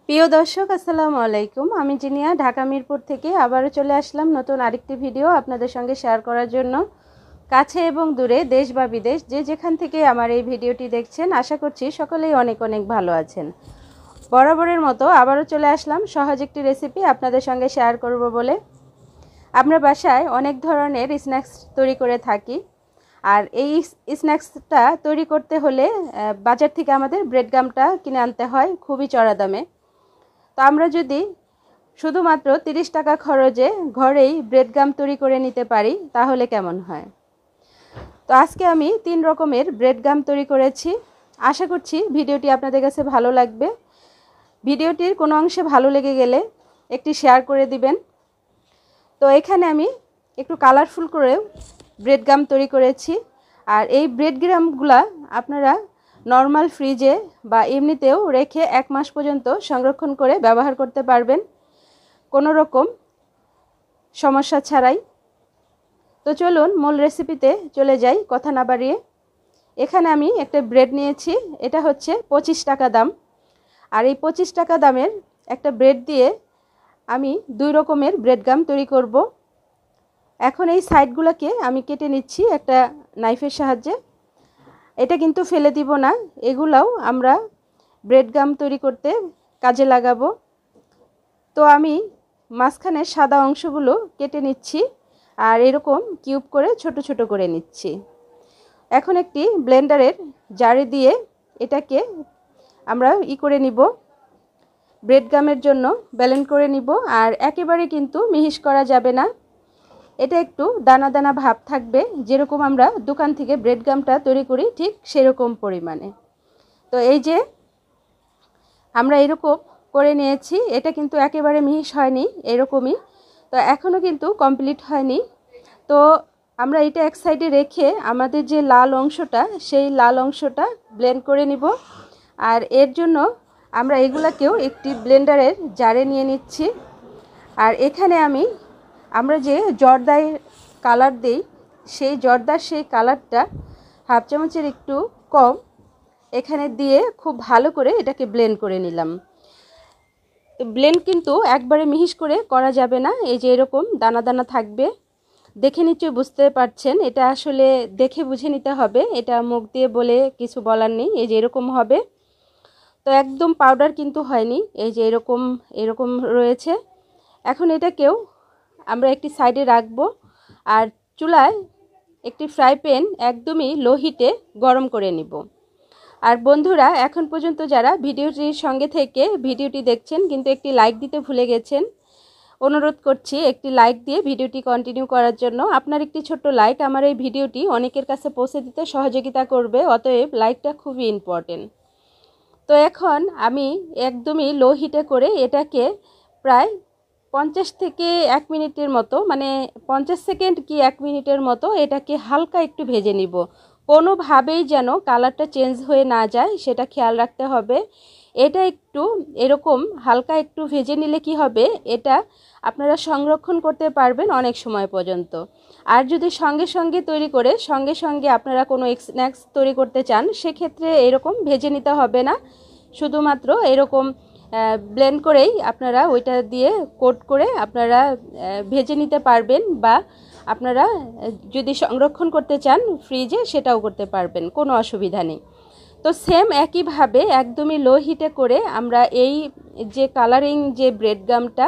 প্রিয় দর্শক আসসালামু আলাইকুম। আমি জিনিয়া ঢাকা মিরপুর থেকে আবারও চলে আসলাম নতুন আরেকটি ভিডিও আপনাদের সঙ্গে শেয়ার করার জন্য। কাছে এবং দূরে, দেশ বা বিদেশ, যে যেখান থেকে আমার এই ভিডিওটি দেখছেন, আশা করছি সকলেই অনেক অনেক ভালো আছেন। বরাবরের মতো আবারও চলে আসলাম সহজ একটি রেসিপি আপনাদের সঙ্গে শেয়ার করব বলে। আমরা বাসায় অনেক ধরনের স্ন্যাক্স তৈরি করে থাকি, আর এই স্ন্যাক্সটা তৈরি করতে হলে বাজার থেকে আমাদের ব্রেড গামটা কিনে আনতে হয় খুবই চড়া দামে। তো আমরা যদি শুধুমাত্র 30 টাকা খরচে ঘরেই ব্রেড গাম তৈরি করে নিতে পারি তাহলে কেমন হয়। তো আজকে আমি 3 রকমের ব্রেড গাম তৈরি করেছি। আশা করছি ভিডিওটি আপনাদের কাছে ভালো লাগবে। ভিডিওটির কোনো অংশে ভালো লেগে গেলে একটি শেয়ার করে দিবেন। তো এখানে আমি একটু কালারফুল করে ব্রেড গাম তৈরি করেছি, আর এই ব্রেড গামগুলা আপনারা নর্মাল ফ্রিজে বা এমনিতেও রেখে 1 মাস পর্যন্ত সংরক্ষণ করে ব্যবহার করতে পারবেন কোনো রকম সমস্যা ছাড়াই। তো চলুন মূল রেসিপিতে চলে যাই কথা না বাড়িয়ে। এখানে আমি একটা ব্রেড নিয়েছি, এটা হচ্ছে 25 টাকা দাম। আর এই 25 টাকা দামের একটা ব্রেড দিয়ে আমি 2 রকমের ব্রেড গাম তৈরি করব। এখন এই সাইডগুলোকে আমি কেটে নিচ্ছি একটা নাইফের সাহায্যে। এটা কিন্তু ফেলে দিব না, এগুলাও আমরা ব্রেড গাম তৈরি করতে কাজে লাগাবো। তো আমি মাঝখানের সাদা অংশগুলো কেটে নিচ্ছি আর এরকম কিউব করে ছোট ছোট করে নিচ্ছি। এখন একটি ব্লেন্ডারের জারে দিয়ে এটাকে আমরা করে নিব, ব্রেড গামের জন্য ব্লেন্ড করে নিব। আর একেবারে কিন্তু মিহিস করা যাবে না, এটা একটু দানা দানা ভাব থাকবে, যেরকম আমরা দোকান থেকে ব্রেড গামটা তৈরি করি ঠিক সেরকম পরিমাণে। তো এই যে আমরা এরকম করে নিয়েছি, এটা কিন্তু একেবারে মিহিস হয়নি, এরকমই। তো এখনও কিন্তু কমপ্লিট হয়নি। তো আমরা এটা এক সাইডে রেখে আমাদের যে লাল অংশটা, সেই লাল অংশটা ব্লেন্ড করে নিব। আর এর জন্য আমরা এগুলাকেও একটি ব্লেন্ডারের জারে নিয়ে নিচ্ছি। আর এখানে আমরা যে জর্দায় কালার দেই, সেই জর্দার সেই কালারটা হাফ চামচের একটু কম এখানে দিয়ে খুব ভালো করে এটাকে ব্লেন্ড করে নিলাম। ব্লেন্ড কিন্তু একবারে মিহিস করে করা যাবে না, এই যে এরকম দানা দানা থাকবে। দেখে নিশ্চয়ই বুঝতে পারছেন, এটা আসলে দেখে বুঝে নিতে হবে, এটা মুখ দিয়ে বলে কিছু বলার নেই। এই যে এরকম হবে, তো একদম পাউডার কিন্তু হয়নি, এই যে এরকম এরকম রয়েছে। এখন এটাকেও আমরা একটি সাইডে রাখবো। আর চুলায় একটি ফ্রাই প্যান একদমই লো হিটে গরম করে নিব। আর বন্ধুরা, এখন পর্যন্ত যারা ভিডিওটির সঙ্গে থেকে ভিডিওটি দেখছেন কিন্তু একটি লাইক দিতে ভুলে গেছেন, অনুরোধ করছি একটি লাইক দিয়ে ভিডিওটি কন্টিনিউ করার জন্য। আপনার একটি ছোট্ট লাইক আমার এই ভিডিওটি অনেকের কাছে পৌঁছে দিতে সহযোগিতা করবে, অতএব লাইকটা খুবই ইম্পর্টেন্ট। তো এখন আমি একদমই লো হিটে করে এটাকে প্রায় 50 থেকে 1 মিনিটের মতো, মানে 50 সেকেন্ড কি 1 মিনিটের মতো এটাকে হালকা একটু ভেজে নিব। কোনোভাবেই যেন কালারটা চেঞ্জ হয়ে না যায় সেটা খেয়াল রাখতে হবে। এটা একটু এরকম হালকা একটু ভেজে নিলে কি হবে, এটা আপনারা সংরক্ষণ করতে পারবেন অনেক সময় পর্যন্ত। আর যদি সঙ্গে সঙ্গে তৈরি করে সঙ্গে সঙ্গে আপনারা কোনো স্ন্যাক্স তৈরি করতে চান, সেক্ষেত্রে এরকম ভেজে নিতে হবে না, শুধুমাত্র এরকম ব্লেন্ড করেই আপনারা ওইটা দিয়ে কোট করে আপনারা ভেজে নিতে পারবেন। বা আপনারা যদি সংরক্ষণ করতে চান ফ্রিজে, সেটাও করতে পারবেন, কোনো অসুবিধা নেই। তো সেম একইভাবে একদমই লো হিটে করে আমরা এই যে কালারিং যে ব্রেড গামটা,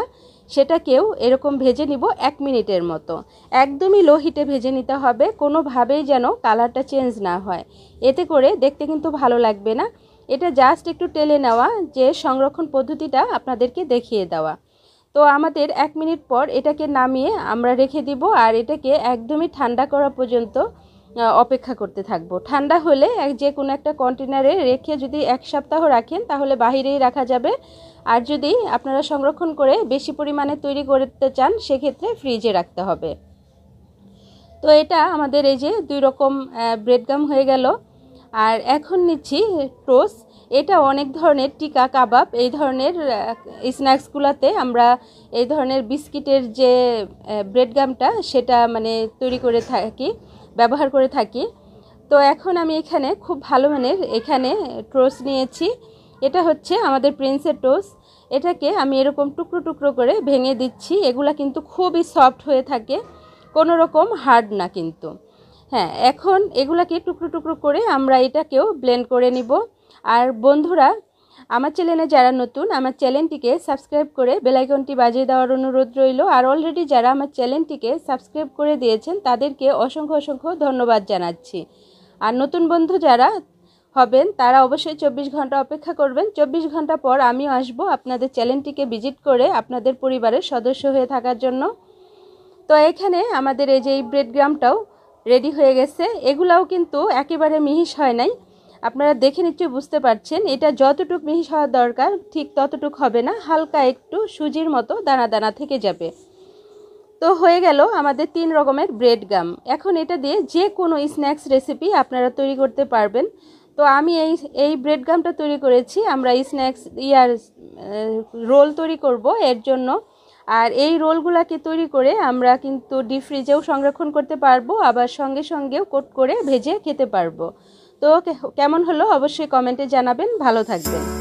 সেটাকেও এরকম ভেজে নিব 1 মিনিটের মতো। একদমই লো হিটে ভেজে নিতে হবে, কোনোভাবেই যেন কালারটা চেঞ্জ না হয়, এতে করে দেখতে কিন্তু ভালো লাগবে না। এটা জাস্ট একটু টেলে নেওয়া, যে সংরক্ষণ পদ্ধতিটা আপনাদেরকে দেখিয়ে দেওয়া। তো আমাদের 1 মিনিট পর এটাকে নামিয়ে আমরা রেখে দিব, আর এটাকে একদমই ঠান্ডা করা পর্যন্ত অপেক্ষা করতে থাকবো। ঠান্ডা হলে যে কোনো একটা কন্টেনারে রেখে যদি 1 সপ্তাহ রাখেন তাহলে বাহিরেই রাখা যাবে। আর যদি আপনারা সংরক্ষণ করে বেশি পরিমাণে তৈরি করতে চান, সেক্ষেত্রে ফ্রিজে রাখতে হবে। তো এটা আমাদের এই যে 2 রকম ব্রেড গাম হয়ে গেল। আর এখন নিচ্ছি টোস্ট। এটা অনেক ধরনের টিকা কাবাব, এই ধরনের স্ন্যাক্সগুলোতে আমরা এই ধরনের বিস্কিটের যে ব্রেড গামটা সেটা মানে তৈরি করে থাকি, ব্যবহার করে থাকি। তো এখন আমি এখানে খুব ভালো মানের এখানে টোস্ট নিয়েছি। এটা হচ্ছে আমাদের প্রিন্সের টোস্ট। এটাকে আমি এরকম টুকরো টুকরো করে ভেঙে দিচ্ছি। এগুলা কিন্তু খুবই সফট হয়ে থাকে, কোনো রকম হার্ড না কিন্তু। হ্যাঁ, এখন এগুলাকে টুকরো টুকরো করে আমরা এটাকেও ব্লেন্ড করে নিব। আর বন্ধুরা, আমার চ্যানেলে যারা নতুন, আমার চ্যানেলটিকে সাবস্ক্রাইব করে বেল আইকনটি বাজিয়ে দেওয়ার অনুরোধ রইল। আর অলরেডি যারা আমার চ্যানেলটিকে সাবস্ক্রাইব করে দিয়েছেন তাদেরকে অসংখ্য অসংখ্য ধন্যবাদ জানাচ্ছি। আর নতুন বন্ধু যারা হবেন তারা অবশ্যই 24 ঘন্টা অপেক্ষা করবেন। 24 ঘন্টা পর আমিও আসবো আপনাদের চ্যানেলটিকে ভিজিট করে আপনাদের পরিবারের সদস্য হয়ে থাকার জন্য। তো এখানে আমাদের এই যে এই ব্রেড গ্রামটাও রেডি হয়ে গেছে। এগুলাও কিন্তু একেবারে মিহিস হয় নাই, আপনারা দেখে নিশ্চয়ই বুঝতে পারছেন। এটা যতটুকু মিহিস হওয়ার দরকার ঠিক ততটুক হবে না, হালকা একটু সুজির মতো দানা দানা থেকে যাবে। তো হয়ে গেল আমাদের 3 রকমের ব্রেড গাম। এখন এটা দিয়ে যে কোনো স্ন্যাক্স রেসিপি আপনারা তৈরি করতে পারবেন। তো আমি এই ব্রেড গামটা তৈরি করেছি আমরা স্ন্যাক্স রোল তৈরি করব এর জন্য। আর এই রোলগুলাকে তৈরি করে আমরা কিন্তু ডিপ ফ্রিজেও সংরক্ষণ করতে পারবো, আবার সঙ্গে সঙ্গেও কোট করে ভেজে খেতে পারবো। তো কেমন হলো অবশ্যই কমেন্টে জানাবেন। ভালো থাকবেন।